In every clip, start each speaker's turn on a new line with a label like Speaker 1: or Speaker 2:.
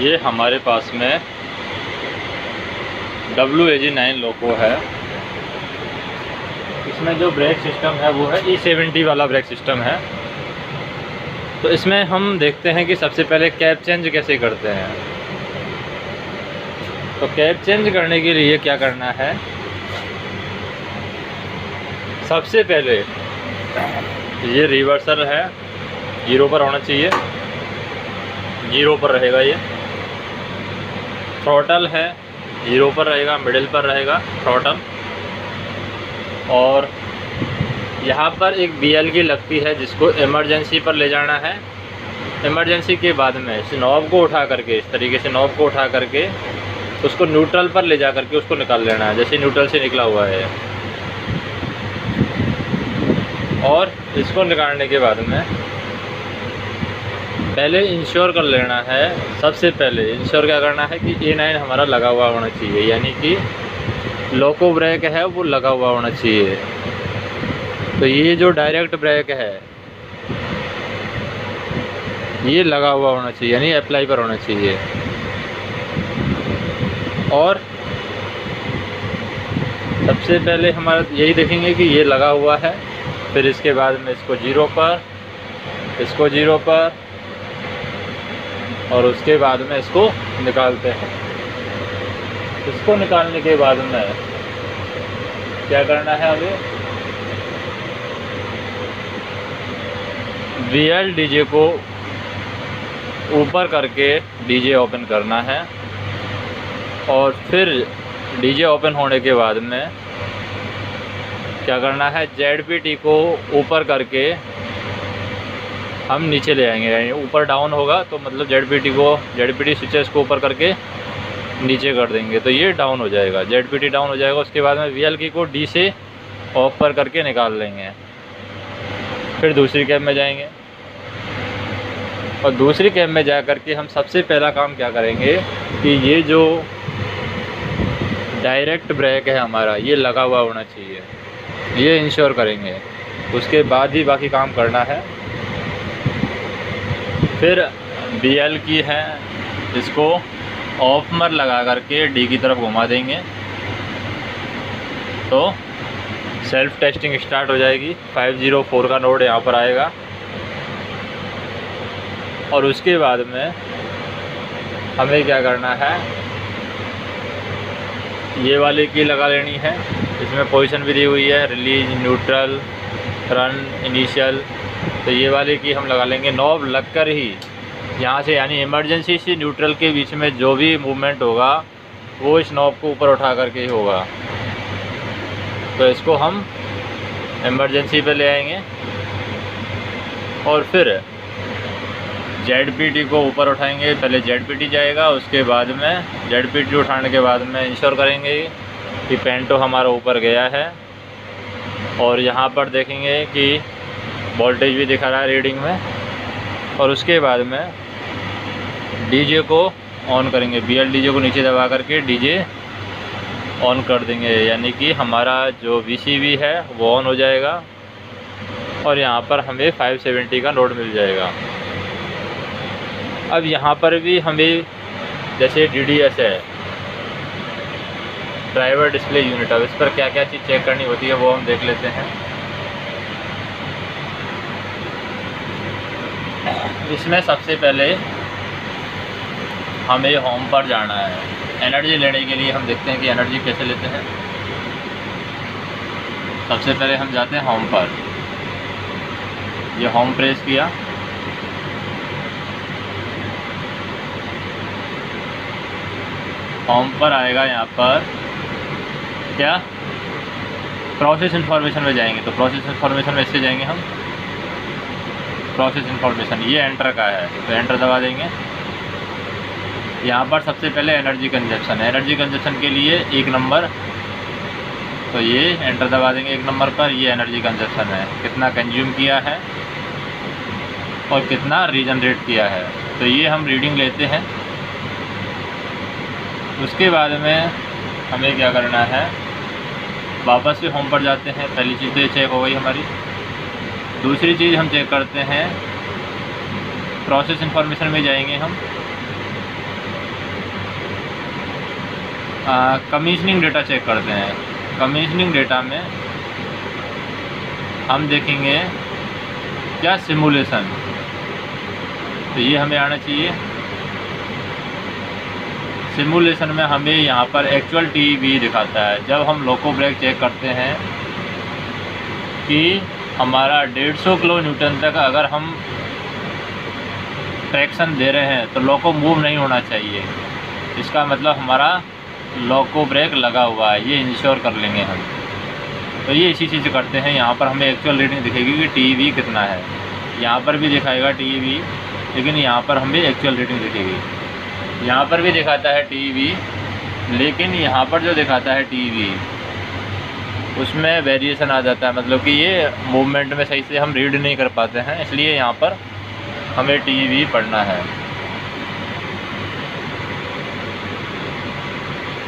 Speaker 1: ये हमारे पास में WAG9 लोको है। इसमें जो ब्रेक सिस्टम है वो है E70 वाला ब्रेक सिस्टम है। तो इसमें हम देखते हैं कि सबसे पहले कैप चेंज कैसे करते हैं। तो कैप चेंज करने के लिए क्या करना है, सबसे पहले ये रिवर्सल है, 0 पर होना चाहिए, 0 पर रहेगा। ये थ्रॉटल है, 0 पर रहेगा, मिडिल पर रहेगा थ्रॉटल। और यहाँ पर एक BL की लगती है जिसको इमरजेंसी पर ले जाना है। इमरजेंसी के बाद में इस नॉब को उठा करके, इस तरीके से नॉब को उठा करके उसको न्यूट्रल पर ले जा करके उसको निकाल लेना है, जैसे न्यूट्रल से निकला हुआ है। और इसको निकालने के बाद में पहले इंश्योर कर लेना है। सबसे पहले इंश्योर क्या करना है कि A9 हमारा लगा हुआ होना चाहिए, यानी कि लोको ब्रेक है वो लगा हुआ होना चाहिए। तो ये जो डायरेक्ट ब्रेक है ये लगा हुआ होना चाहिए, यानी अप्लाई पर होना चाहिए। और सबसे पहले हमारा यही देखेंगे कि ये लगा हुआ है। फिर इसके बाद में इसको 0 पर, इसको 0 पर, और उसके बाद में इसको निकालते हैं। इसको निकालने के बाद में क्या करना है, हमें VL DJ को ऊपर करके DJ ओपन करना है। और फिर DJ ओपन होने के बाद में क्या करना है, ZPT को ऊपर करके हम नीचे ले आएंगे। यानी ऊपर डाउन होगा तो मतलब ZPT स्विचेस को ऊपर करके नीचे कर देंगे तो ये डाउन हो जाएगा, ZPT डाउन हो जाएगा। उसके बाद में VL की को D से ऑफ पर करके निकाल लेंगे। फिर दूसरी कैप में जाएंगे और दूसरी कैप में जा करके हम सबसे पहला काम क्या करेंगे कि ये जो डायरेक्ट ब्रेक है हमारा ये लगा हुआ होना चाहिए, ये इंश्योर करेंगे। उसके बाद ही बाकी काम करना है। फिर BL की है, इसको ऑफ पर लगा करके D की तरफ घुमा देंगे तो सेल्फ टेस्टिंग स्टार्ट हो जाएगी। 504 का नोड यहाँ पर आएगा। और उसके बाद में हमें क्या करना है, ये वाली की लगा लेनी है। इसमें पोजीशन भी दी हुई है, रिलीज, न्यूट्रल, रन, इनिशियल। तो ये वाली की हम लगा लेंगे। नॉब लगकर ही यहाँ से, यानी इमरजेंसी से न्यूट्रल के बीच में जो भी मूवमेंट होगा वो इस नॉब को ऊपर उठा करके ही होगा। तो इसको हम इमरजेंसी पे ले आएंगे और फिर ZPT को ऊपर उठाएंगे। पहले ZPT जाएगा, उसके बाद में ZPT उठाने के बाद में इंश्योर करेंगे कि पेंटो हमारा ऊपर गया है। और यहाँ पर देखेंगे कि वोल्टेज भी दिखा रहा है रीडिंग में। और उसके बाद में DJ को ऑन करेंगे, BL DJ को नीचे दबा करके DJ ऑन कर देंगे, यानी कि हमारा जो VCB है वो ऑन हो जाएगा। और यहाँ पर हमें 570 का नोड मिल जाएगा। अब यहाँ पर भी हमें जैसे DDS है, ड्राइवर डिस्प्ले यूनिट, अब इस पर क्या क्या चीज़ चेक करनी होती है वो हम देख लेते हैं। इसमें सबसे पहले हमें होम पर जाना है। एनर्जी लेने के लिए हम देखते हैं कि एनर्जी कैसे लेते हैं। सबसे पहले हम जाते हैं होम पर। ये होम प्रेस किया, होम पर आएगा। यहाँ पर क्या प्रोसेस इन्फॉर्मेशन में जाएंगे, तो प्रोसेस इन्फॉर्मेशन में इससे जाएंगे हम। प्रोसेस इन्फॉर्मेशन ये एंटर का है तो एंटर दबा देंगे। यहाँ पर सबसे पहले एनर्जी कंजप्शन है, एनर्जी कंजप्शन के लिए 1 नंबर, तो ये एंटर दबा देंगे 1 नंबर पर। ये एनर्जी कंजप्शन है, कितना कंज्यूम किया है और कितना रीजनरेट किया है, तो ये हम रीडिंग लेते हैं। उसके बाद में हमें क्या करना है, वापस से होम पर जाते हैं। पहली चीज़ तो ये चेक हो गई हमारी। दूसरी चीज़ हम चेक करते हैं, प्रोसेस इन्फॉर्मेशन में जाएंगे हम। कमीशनिंग डेटा चेक करते हैं। कमीशनिंग डेटा में हम देखेंगे क्या सिमुलेशन, तो ये हमें आना चाहिए। सिमुलेशन में हमें यहाँ पर एक्चुअल टीवी दिखाता है। जब हम लोको ब्रेक चेक करते हैं कि हमारा 150 किलो न्यूटन तक अगर हम ट्रैक्शन दे रहे हैं तो लोको मूव नहीं होना चाहिए, इसका मतलब हमारा लोको ब्रेक लगा हुआ है, ये इंश्योर कर लेंगे हम। तो ये इसी चीज़ करते हैं। यहाँ पर हमें एक्चुअल रीडिंग दिखेगी कि टीवी कितना है, यहाँ पर भी दिखाएगा टीवी, लेकिन यहाँ पर हमें एक्चुअल रीडिंग दिखेगी। यहाँ पर भी दिखाता है टीवी, लेकिन यहाँ पर जो दिखाता है टीवी उसमें वेरिएशन आ जाता है, मतलब कि ये मूवमेंट में सही से हम रीड नहीं कर पाते हैं, इसलिए यहाँ पर हमें टीवी पढ़ना है।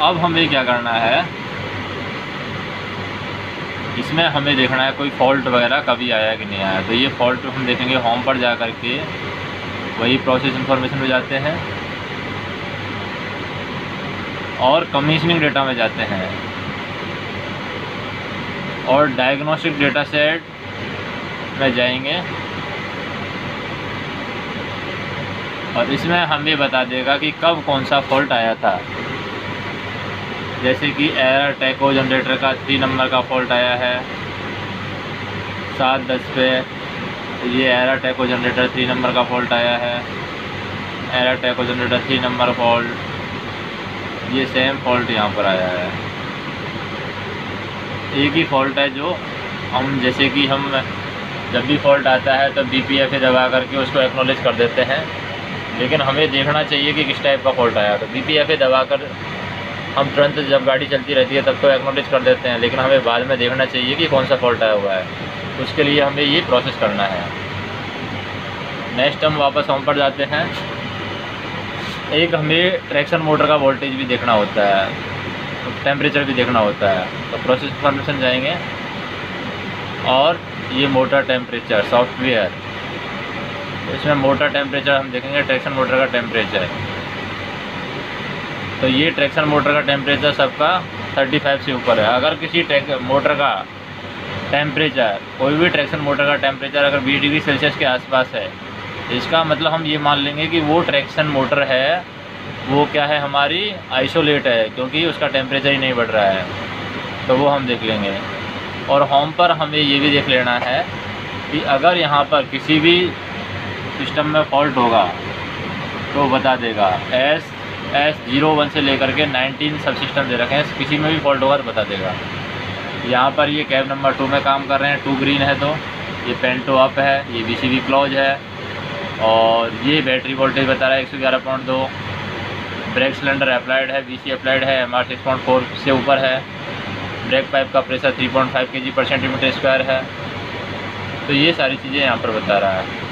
Speaker 1: अब हमें क्या करना है, इसमें हमें देखना है कोई फॉल्ट वगैरह कभी आया कि नहीं आया। तो ये फॉल्ट हम देखेंगे होम पर जा कर के, वही प्रोसेस इंफॉर्मेशन में जाते हैं और कमीशनिंग डेटा में जाते हैं और डायग्नोस्टिक डेटा सेट में जाएंगे और इसमें हमें बता देगा कि कब कौन सा फॉल्ट आया था। जैसे कि एरर टैको जनरेटर का 3 नंबर का फॉल्ट आया है 7:10 पे, ये एरर टैको जनरेटर 3 नंबर का फॉल्ट आया है। Error taco generator 3 number fault, ये सेम फॉल्ट यहाँ पर आया है। एक ही फॉल्ट है जो हम, जैसे कि हम जब भी फॉल्ट आता है तो BPFA दबा करके उसको एक्नॉलेज कर देते हैं, लेकिन हमें देखना चाहिए कि किस टाइप का फॉल्ट आया। तो BPFA दबा कर हम तुरंत जब गाड़ी चलती रहती है तब तो एक्नॉलेज कर देते हैं, लेकिन हमें बाद में देखना चाहिए कि कौन सा फॉल्ट आया हुआ है। उसके लिए हमें ये प्रोसेस करना है। नेक्स्ट हम वापस होम पर जाते हैं। एक हमें ट्रैक्शन मोटर का वोल्टेज भी देखना होता है, टेम्परेचर भी देखना होता है। तो प्रोसेस इन्फॉर्मेशन जाएंगे और ये मोटर टेम्परेचर सॉफ्टवेयर, इसमें मोटर टेम्परेचर हम देखेंगे, ट्रैक्शन मोटर का टेम्परेचर। तो ये ट्रैक्शन मोटर का टेम्परेचर सबका 35 से ऊपर है। अगर किसी मोटर का टेम्परेचर, कोई भी ट्रैक्शन मोटर का टेम्परेचर अगर 20 डिग्री सेल्सियस के आसपास है, इसका मतलब हम ये मान लेंगे कि वो ट्रैक्शन मोटर है, वो क्या है, हमारी आइसोलेट है, क्योंकि उसका टेम्परेचर ही नहीं बढ़ रहा है। तो वो हम देख लेंगे। और होम पर हमें ये भी देख लेना है कि अगर यहाँ पर किसी भी सिस्टम में फॉल्ट होगा तो बता देगा। S01 से लेकर के 19 सब सिस्टम दे रखे हैं, किसी में भी फॉल्ट होगा तो बता देगा। यहाँ पर ये कैब नंबर 2 में काम कर रहे हैं, 2 ग्रीन है, तो ये पेंटो अप है, ये BCV क्लोज है और ये बैटरी वोल्टेज बता रहा है 111.2। ब्रेक सिलेंडर अप्लाइड है, BC अप्लाइड है, MR 6.4 से ऊपर है। ब्रेक पाइप का प्रेशर 3.5 kg/cm² है। तो ये सारी चीज़ें यहाँ पर बता रहा है।